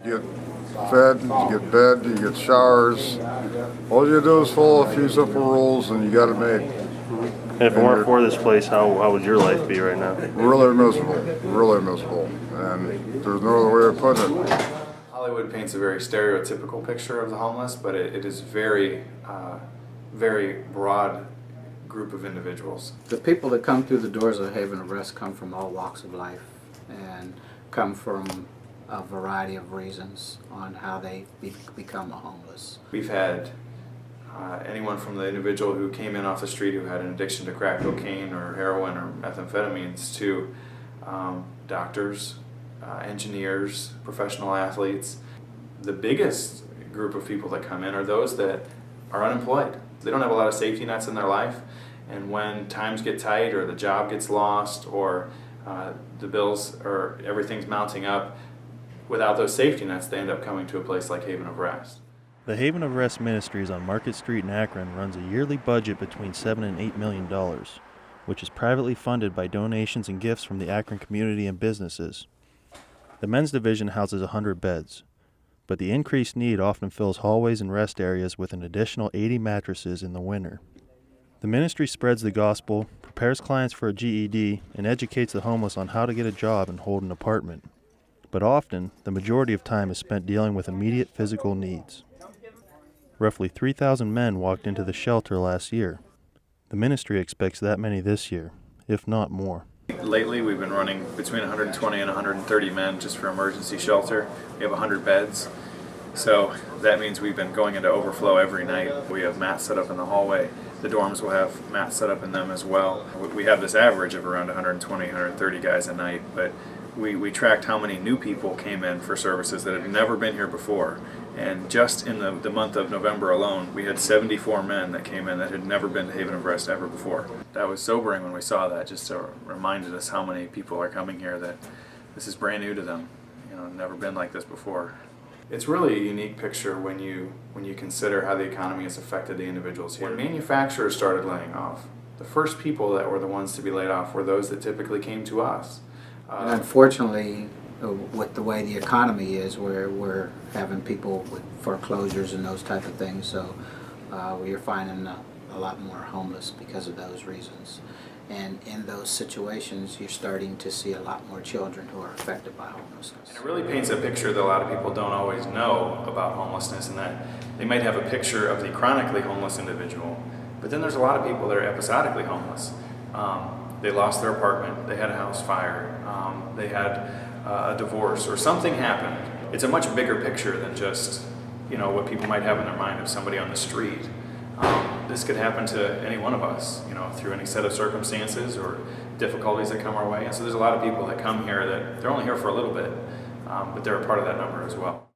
get fed, you get bed, you get showers. All you do is follow a few simple rules and you got it made. And if it weren't for this place, how would your life be right now? Really miserable, and there's no other way of putting it. Hollywood paints a very stereotypical picture of the homeless, but it is very broad group of individuals. The people that come through the doors of Haven of Rest come from all walks of life and come from a variety of reasons on how they become homeless. We've had anyone from the individual who came in off the street who had an addiction to crack cocaine or heroin or methamphetamines to doctors, engineers, professional athletes. The biggest group of people that come in are those that are unemployed. They don't have a lot of safety nets in their life, and when times get tight or the job gets lost or the bills or everything's mounting up, without those safety nets, they end up coming to a place like Haven of Rest. The Haven of Rest Ministries on Market Street in Akron runs a yearly budget between $7 and $8 million, which is privately funded by donations and gifts from the Akron community and businesses. The men's division houses 100 beds, but the increased need often fills hallways and rest areas with an additional 80 mattresses in the winter. The ministry spreads the gospel, prepares clients for a GED, and educates the homeless on how to get a job and hold an apartment. But often, the majority of time is spent dealing with immediate physical needs. Roughly 3,000 men walked into the shelter last year. The ministry expects that many this year, if not more. Lately, we've been running between 120 and 130 men just for emergency shelter. We have 100 beds, so that means we've been going into overflow every night. We have mats set up in the hallway. The dorms will have mats set up in them as well. We have this average of around 120, 130 guys a night, but we tracked how many new people came in for services that had never been here before. And just in the month of November alone, we had 74 men that came in that had never been to Haven of Rest ever before. That was sobering when we saw that, just to reminded us how many people are coming here that this is brand new to them. Never been like this before. It's really a unique picture when you consider how the economy has affected the individuals here. When manufacturers started laying off, the first people that were the ones to be laid off were those that typically came to us. And unfortunately, with the way the economy is, we're having people with foreclosures and those type of things, so we're finding a lot more homeless because of those reasons. And in those situations, you're starting to see a lot more children who are affected by homelessness. It really paints a picture that a lot of people don't always know about homelessness, and that they might have a picture of the chronically homeless individual, but then there's a lot of people that are episodically homeless. They lost their apartment, they had a house fire, they had a divorce, or something happened. It's a much bigger picture than just what people might have in their mind of somebody on the street. This could happen to any one of us, through any set of circumstances or difficulties that come our way. And so there's a lot of people that come here that they're only here for a little bit, but they're a part of that number as well.